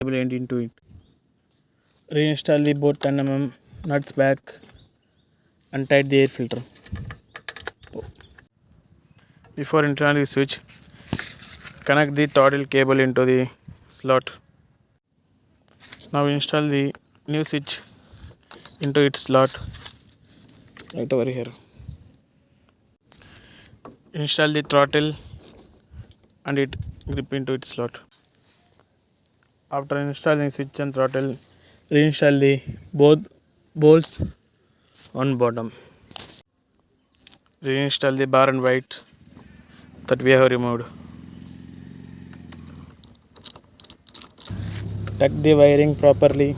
cable end into it. Reinstall the both 10 mm nuts back and tight the air filter. Before installing the switch, connect the throttle cable into the slot. Now install the new switch into its slot right over here. Install the throttle and it grip into its slot. After installing switch and throttle, reinstall the both bolts on bottom. Reinstall the bar and weight that we have removed. Tuck the wiring properly